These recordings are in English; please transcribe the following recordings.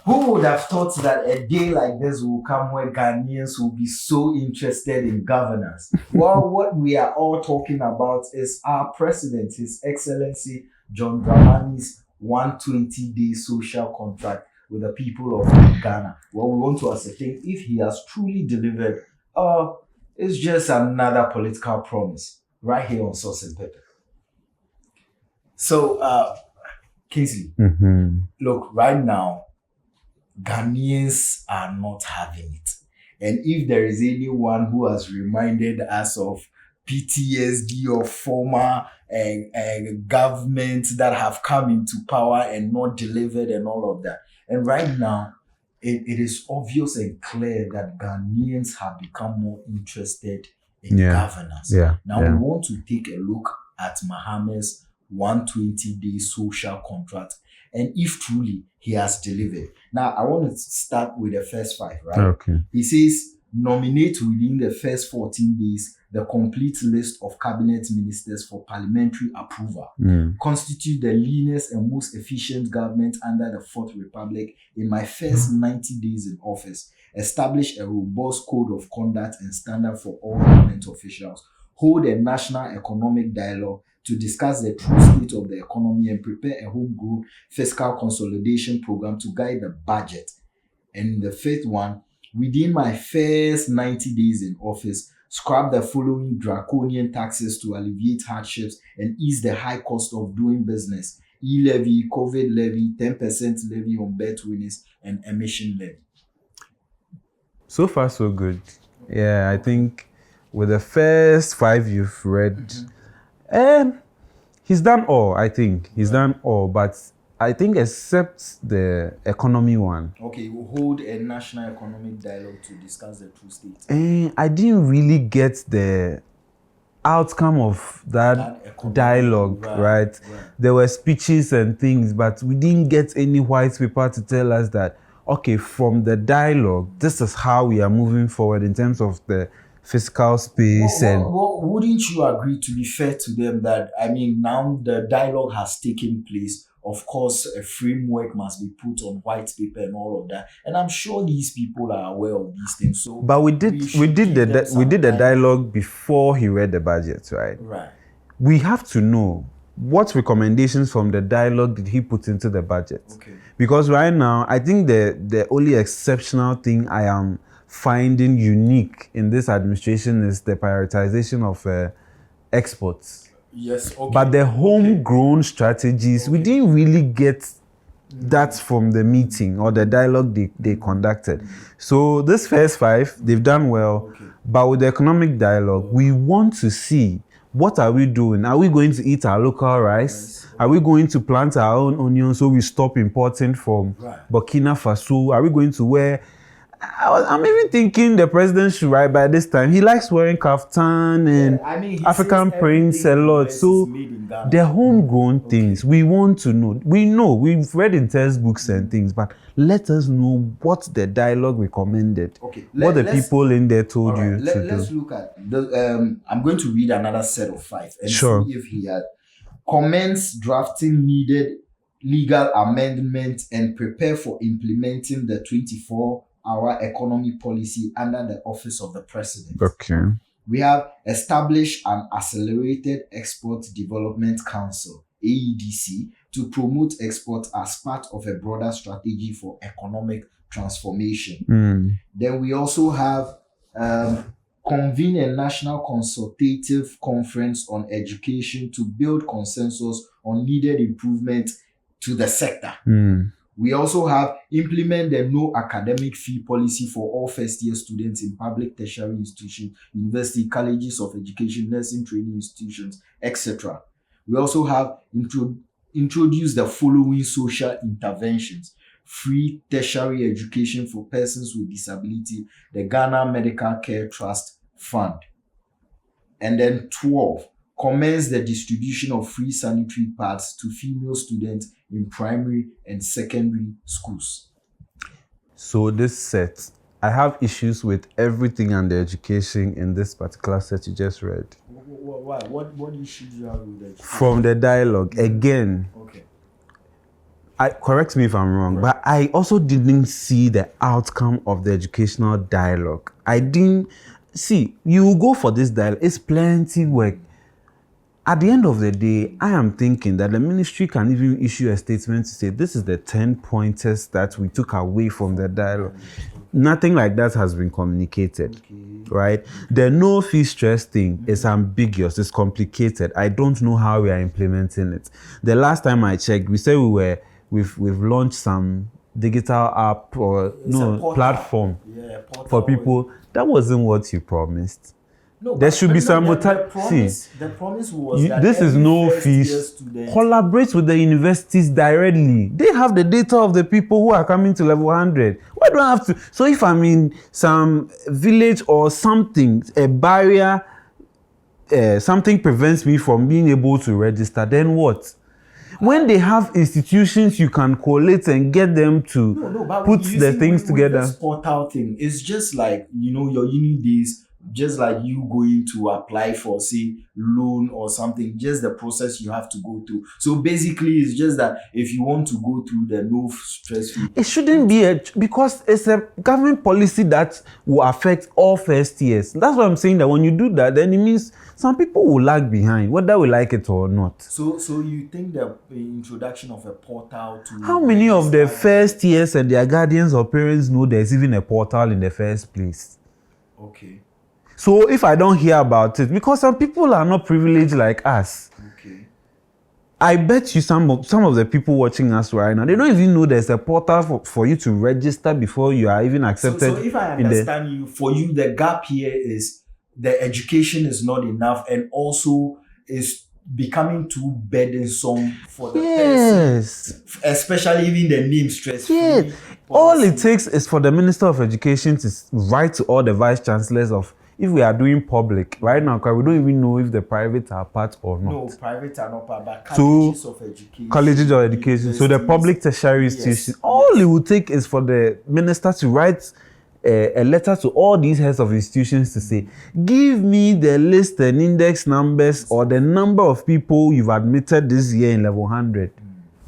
Who would have thought that a day like this will come where Ghanaians will be so interested in governance? Well, what we are all talking about is our president, His Excellency John Dramani's 120-day social contract with the people of Ghana. Well, we want to ascertain if he has truly delivered or it's just another political promise right here on Sauce and Pepper. So, Kingsley, look, right now, Ghanaians are not having it. And if there is anyone who has reminded us of PTSD of former governments that have come into power and not delivered and all of that. And right now, it is obvious and clear that Ghanaians have become more interested in governance. Now we want to take a look at Mahama's 120-day social contract and if truly he has delivered. Now, I want to start with the first 5, right? Okay. He says, nominate within the first 14 days the complete list of cabinet ministers for parliamentary approval. Constitute the leanest and most efficient government under the Fourth Republic in my first 90 days in office. Establish a robust code of conduct and standard for all government officials. Hold a national economic dialogue to discuss the true state of the economy and prepare a homegrown fiscal consolidation program to guide the budget. And the fifth one, within my first 90 days in office, scrap the following draconian taxes to alleviate hardships and ease the high cost of doing business. E-levy, COVID levy, 10% levy on bet winners, and emission levy. So far, so good. Yeah, I think with the first 5 you've read, he's done all, I think. He's done all, but I think except the economy one. Okay, we'll hold a national economic dialogue to discuss the true state. I didn't really get the outcome of that dialogue, right? There were speeches and things, but we didn't get any white paper to tell us that, okay, from the dialogue, this is how we are moving forward in terms of the fiscal space. Wouldn't you agree, to be fair to them, that, I mean, now the dialogue has taken place, of course, a framework must be put on white paper and all of that. And I'm sure these people are aware of these things. So, but we did the dialogue before he read the budget, right? Right. We have to know what recommendations from the dialogue did he put into the budget. Okay. Because right now, I think the only exceptional thing I am finding unique in this administration is the prioritization of exports. Yes, okay. But the homegrown strategies, we didn't really get that from the meeting or the dialogue they conducted. So this first 5, they've done well. Okay. But with the economic dialogue, we want to see, what are we doing? Are we going to eat our local rice? Are we going to plant our own onions so we stop importing from Burkina Faso? Are we going to wear... I'm even thinking the president should, right, by this time, he likes wearing kaftan and African prints a lot. So the homegrown things, we want to know. We know, we've read in textbooks and things, but let us know what the dialogue recommended. Okay. What the people in there told you to do. Let's look at, I'm going to read another set of 5 and see if he had comments drafting needed legal amendments and prepare for implementing the 24-hour economy policy under the office of the president. Okay. We have established an Accelerated Export Development Council, AEDC, to promote export as part of a broader strategy for economic transformation. Then we also have convene a national consultative conference on education to build consensus on needed improvement to the sector. We also have implement the no academic fee policy for all first-year students in public tertiary institutions, university, colleges of education, nursing training institutions, etc. We also have introduced the following social interventions: free tertiary education for persons with disability, the Ghana Medical Care Trust Fund. And then 12, commence the distribution of free sanitary pads to female students in primary and secondary schools. So this set, I have issues with everything under education in this particular set you just read. Why? What issues do you have with education? From the dialogue, again, correct me if I'm wrong, but I also didn't see the outcome of the educational dialogue. I didn't see, you go for this dialogue, it's plenty work. At the end of the day, I am thinking that the ministry can even issue a statement to say, this is the 10 pointers that we took away from the dialogue. Nothing like that has been communicated, right? The no fee stress thing is ambiguous, it's complicated. I don't know how we are implementing it. The last time I checked, we said we've launched some digital app or platform for people. That wasn't what you promised. No, there should be some the promise was that this is no fees. Collaborate with the universities directly. They have the data of the people who are coming to level 100. Why do I have to? So if I'm in some village or something, a barrier, something prevents me from being able to register, then what? When they have institutions, you can collate and get them to put the things together. This portal thing, it's just like, your uni days. Just like you going to apply for, say, loan or something, just the process you have to go through. So basically, it's just that if you want to go through the no stress fee, it shouldn't be because it's a government policy that will affect all first years. That's what I'm saying, that when you do that, then it means some people will lag behind, whether we like it or not. So you think the introduction of a portal to... How many of the first years and their guardians or parents know there's even a portal in the first place? Okay. So if I don't hear about it, because some people are not privileged like us. Okay. I bet you some of the people watching us right now, they don't even know there's a portal for you to register before you are even accepted. So if I understand you, for you, the gap here is the education is not enough and also is becoming too burdensome for the person. Especially even the name stress. Yes. All it takes is for the Minister of Education to write to all the vice chancellors of, if we are doing public right now, because we don't even know if the private are part or not. No, private are not part, but colleges of education. Colleges of education. So the public tertiary institutions. All it will take is for the minister to write a letter to all these heads of institutions to say, give me the list and index numbers or the number of people you've admitted this year in level 100.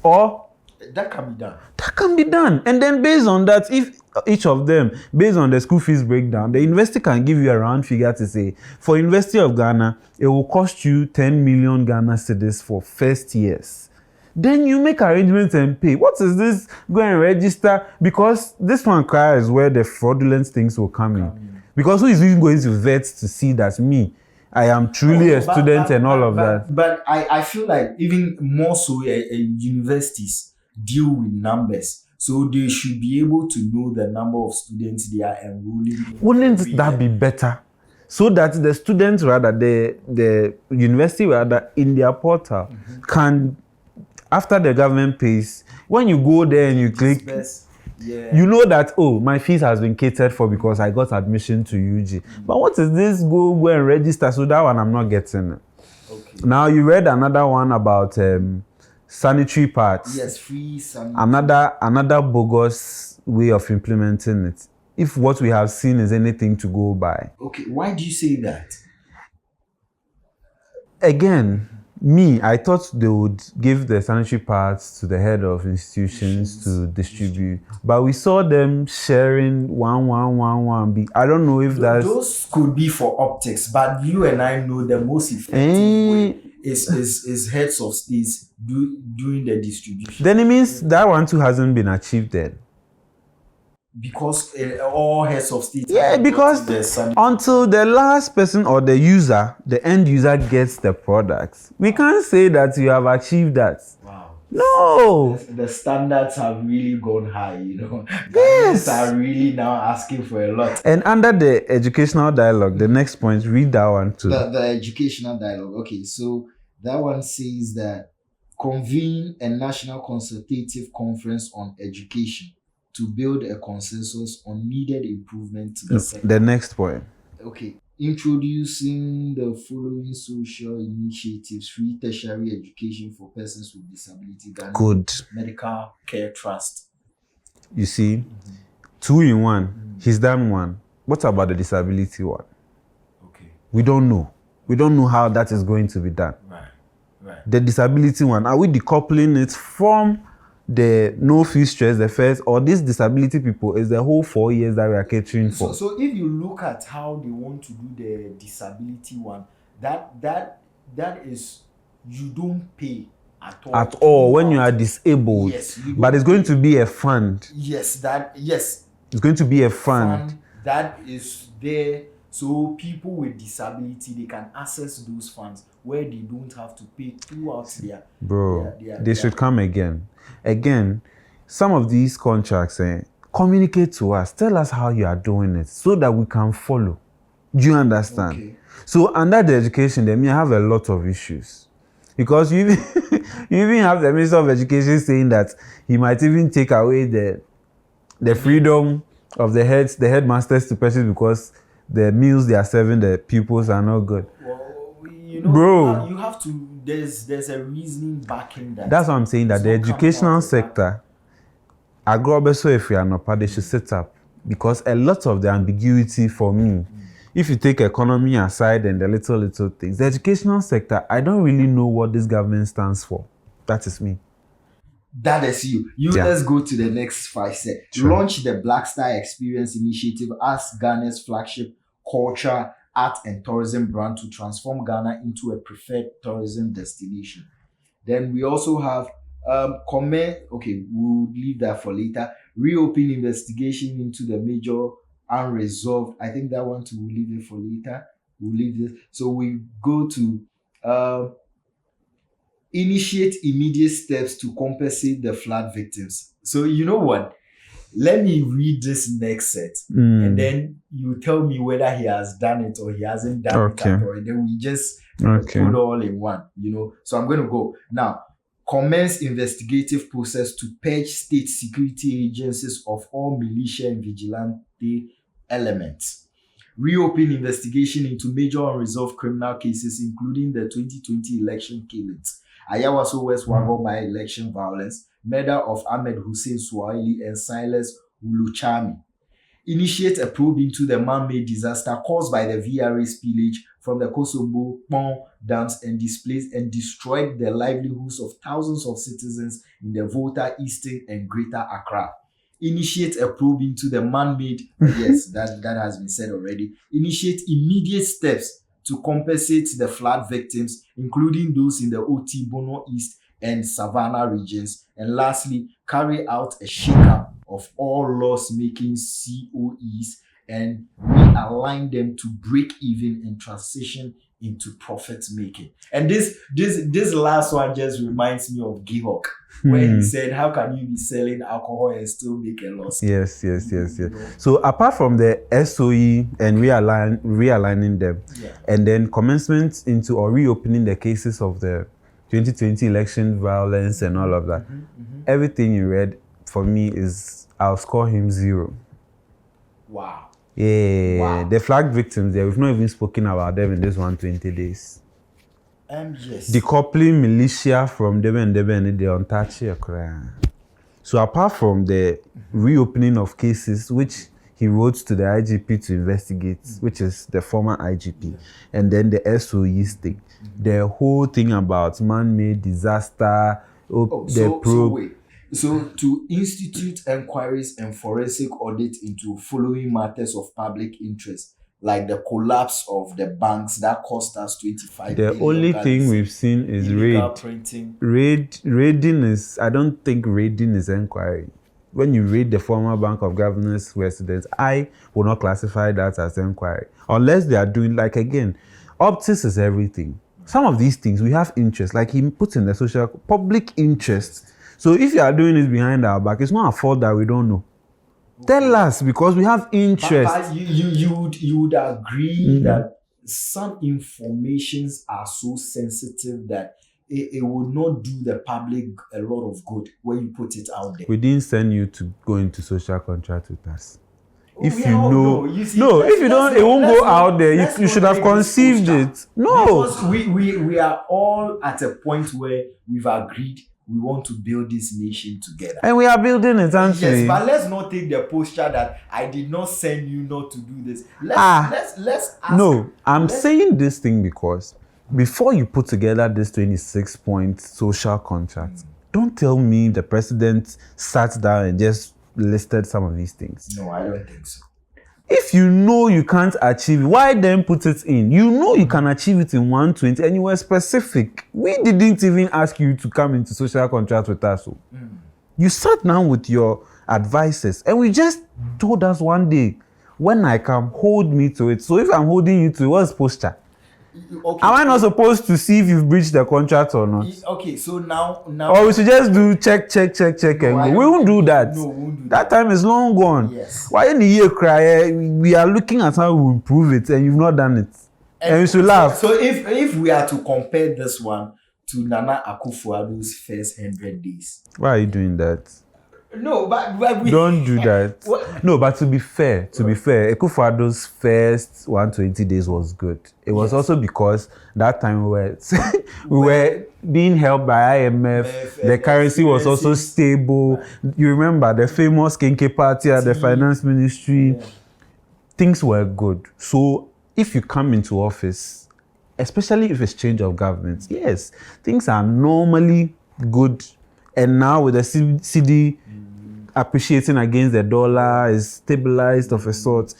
Or that can be done. That can be done. And then based on that, if each of them, based on the school fees breakdown, the university can give you a round figure to say, for University of Ghana, it will cost you 10 million Ghana cedis for first years. Then you make arrangements and pay. What is this? Go and register. Because this one is where the fraudulent things will come in. Because who is even going to vet to see that me, I am truly a student and all of that. But I feel like even more so, universities deal with numbers. So they should be able to know the number of students they are enrolling. Wouldn't that be better? So that the students, rather, the university, rather, in their portal can, after the government pays, when you go there and you click, you know that, oh, my fees has been catered for because I got admission to UG. But what is this? Go and register. So that one I'm not getting. Okay. Now you read another one about sanitary pads. Yes, free sanitary. Another bogus way of implementing it. If what we have seen is anything to go by. Okay, why do you say that? Again, I thought they would give the sanitary pads to the head of institutions to distribute. But we saw them sharing one. I don't know if those could be for optics, but you and I know the most effective way is heads of states doing the distribution. Then it means that one too hasn't been achieved then. Because all heads of states. Yeah, because until the last person or the user, the end user gets the products, we can't say that you have achieved that. Wow. No. The standards have really gone high, Yes. Governments are really now asking for a lot. And under the educational dialogue, the next point, read that one too. The educational dialogue. Okay, so that one says that convene a national consultative conference on education to build a consensus on needed improvement to the sector. The next point. Okay. Introducing the following social initiatives: free tertiary education for persons with disability. Good. Medical Care Trust. You see, 2 in 1. He's done one. What about the disability one? Okay. We don't know. We don't know how that is going to be done. Right. The disability one, are we decoupling it from the no fee stress, the first, or these disability people is the whole 4 years that we are catering for. So if you look at how they want to do the disability one, that is, you don't pay at all when you are disabled. Yes, but it's going to be a fund. Yes, it's going to be a fund that is there, so people with disability, they can access those funds where they don't have to pay throughout they should come again. Some of these contracts, communicate to us, tell us how you are doing it so that we can follow. Do you understand? Okay. So under the education, they may have a lot of issues. Because you even have the Minister of Education saying that he might even take away the freedom of the headmasters to purchase because the meals they are serving the pupils are not good. Well, bro, you have to. There's a reasoning backing that. That's what I'm saying. That the educational sector, agrobeso if we are not part, they should set up, because a lot of the ambiguity for me. If you take economy aside and the little things, the educational sector, I don't really know what this government stands for. That is me. That is you. Let's go to the next 5 steps. Sure. Launch the Black Star Experience Initiative as Ghana's flagship culture, art and tourism brand to transform Ghana into a preferred tourism destination. Then we also have we'll leave that for later. Reopen investigation into the major unresolved. I think that one too, we'll leave it for later. We'll leave this. So we go to initiate immediate steps to compensate the flood victims. So you know what? Let me read this next set, and then you tell me whether he has done it or he hasn't done it at all. And then we just put all in one, So I'm going to go now. Commence investigative process to purge state security agencies of all militia and vigilante elements. Reopen investigation into major unresolved criminal cases, including the 2020 election killings, Ayawaso West Wagon by-election violence, murder of Ahmed Hussein Swahili and Silas Uluchami. Initiate a probe into the man-made disaster caused by the VRA spillage from the Kosovo Pond dams and displaced and destroyed the livelihoods of thousands of citizens in the Volta, Eastern and Greater Accra. Initiate a probe into the man-made, yes, that has been said already. Initiate immediate steps to compensate the flood victims, including those in the OT, Bono East and Savannah regions. And lastly, carry out a shake-up of all loss-making COEs and realign them to break even and transition into profit making. And this last one just reminds me of Gihok, where he said, how can you be selling alcohol and still make a loss? Yes. So apart from the SOE and realigning them, and then commencement into or reopening the cases of the 2020 election violence and all of that, everything you read for me is, I'll score him 0. Wow. Yeah, wow. The flag victims there, we've not even spoken about them in this 120 days. Yes. Decoupling militia from them and they untouched. So apart from the reopening of cases, which he wrote to the IGP to investigate, which is the former IGP, and then the SOEs thing, the whole thing about man-made disaster, So to institute inquiries and forensic audit into following matters of public interest, like the collapse of the banks that cost us 25 billion. The only thing we've seen is raiding is, I don't think raiding is inquiry. When you raid the former Bank of Governors residence, I will not classify that as inquiry. Unless they are doing, like again, optics is everything. Some of these things, we have interest, like he puts in the social, public interest. So if you are doing this behind our back, it's not a fault that we don't know. Tell us, because we have interest. But you would agree that some informations are so sensitive that it will not do the public a lot of good when you put it out there. We didn't send you to go into social contract with us. If if you don't, it won't go out there. You should have conceived it. No. Because we are all at a point where we've agreed we want to build this nation together. And we are building it, aren't we? Yes, but let's not take the posture that I did not send you not to do this. Let's ask. No, I'm saying this thing because before you put together this 26-point social contract, Don't tell me the president sat down and just listed some of these things. No, I don't think so. If you know you can't achieve it, why then put it in? You know you can achieve it in 120 and you were specific. We didn't even ask you to come into social contract with us. So. You sat down with your advisors and we just told us one day, when I come, hold me to it. So if I'm holding you to it, what's posture? Okay. Am I not supposed to see if you've breached the contract or not? Okay, so now. Or we should just do check and go. We won't do that. No, we won't do that time is long gone. Yes. Why in the year cry? We are looking at how we improve it and you've not done it. And we should laugh. So if we are to compare this one to Nana Akufo-Addo's first 100 days. Why are you doing that? No, but we don't do that. No, but to be fair, Akufo-Addo's first 120 days was good. It was also because that time we were being helped by IMF. The currency was also stable. You remember the famous Kenke party at the finance ministry. Yeah. Things were good. So if you come into office, especially if it's change of government, yes, things are normally good. And now with the CD appreciating against the dollar, is stabilized of a sort,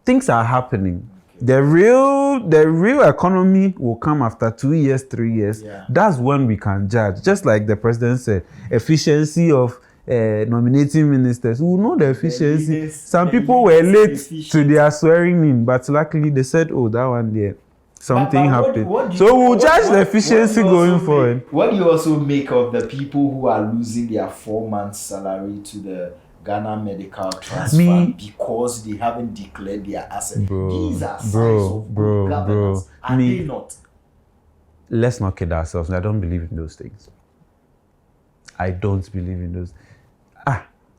things are happening. The real economy will come after 2 years, 3 years. Yeah. That's when we can judge. Just like the president said, efficiency of nominating ministers. We will know the efficiency. Some people were late to their swearing in, but luckily they said, oh, that one there. Something happened. So we'll judge the efficiency going forward. What do you also make of the people who are losing their 4 months' salary to the Ghana Medical Trust Fund because they haven't declared their assets? These are signs of good governance. Are they not? Let's not kid ourselves. I don't believe in those things. I don't believe in those.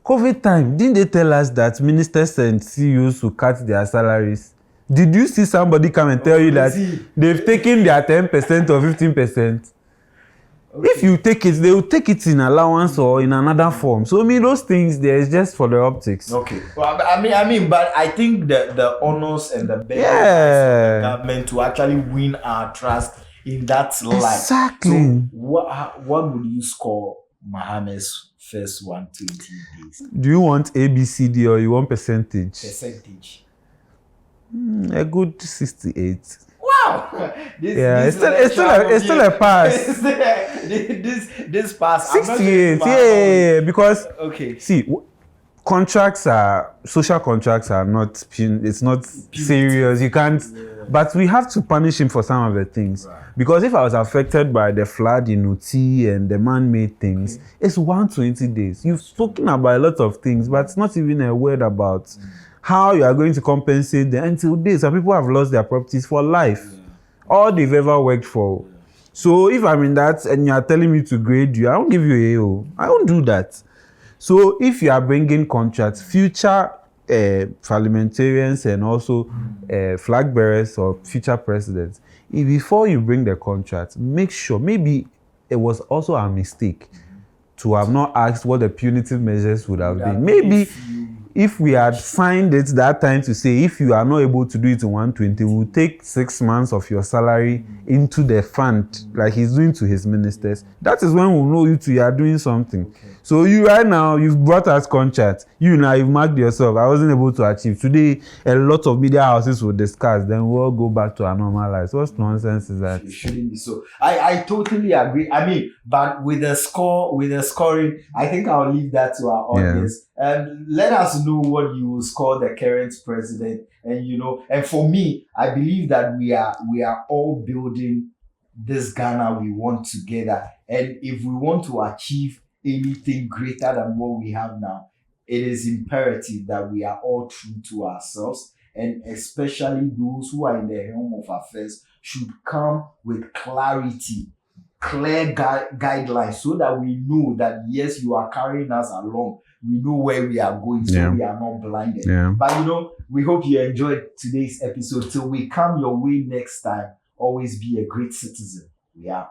COVID time, didn't they tell us that ministers and CEOs will cut their salaries? Did you see somebody come and tell you that they've taken their 10% or 15%? Okay. If you take it, they will take it in allowance or in another form. So those things there is just for the optics. Okay. Well, I mean, but I think the honors and the benefits of the government to actually win our trust in that light. Exactly. So what would you score Mahama's first 120 days? Do you want ABCD or you want percentage? Percentage. A good 68. Wow! It's still a pass. this pass. 68. Yeah, because okay. See, social contracts are not. It's not serious. You can't. Yeah. But we have to punish him for some of the things. Right. Because if I was affected by the flood in Uti and the man-made things, it's 120 days. You've spoken about a lot of things, but it's not even a word about how you are going to compensate them. Until days, some people have lost their properties for life. Yeah. All they've ever worked for. Yeah. So if I'm in that and you are telling me to grade you, I won't give you a AO. I won't do that. So if you are bringing contracts, future parliamentarians and also flag bearers or future presidents, before you bring the contract, make sure, maybe it was also a mistake to have not asked what the punitive measures would have been. Maybe if we had signed it that time to say, if you are not able to do it in 120, we'll take 6 months of your salary into the fund, like he's doing to his ministers. That is when we'll know you are doing something. Okay. So you right now, you've brought us contract. You now, you've marked yourself. I wasn't able to achieve. Today, a lot of media houses will discuss. Then we'll all go back to our normal lives. What nonsense is that? It shouldn't be so. I totally agree. I mean, but with the scoring, I think I'll leave that to our audience. And let us know what you will score the current president. And and for me, I believe that we are all building this Ghana we want together. And if we want to achieve anything greater than what we have now, it is imperative that we are all true to ourselves, and especially those who are in the helm of affairs should come with clarity, clear guidelines, so that we know that yes, you are carrying us along. We know where we are going, so we are not blinded. Yeah. But we hope you enjoyed today's episode. Till we come your way next time, always be a great citizen. We are.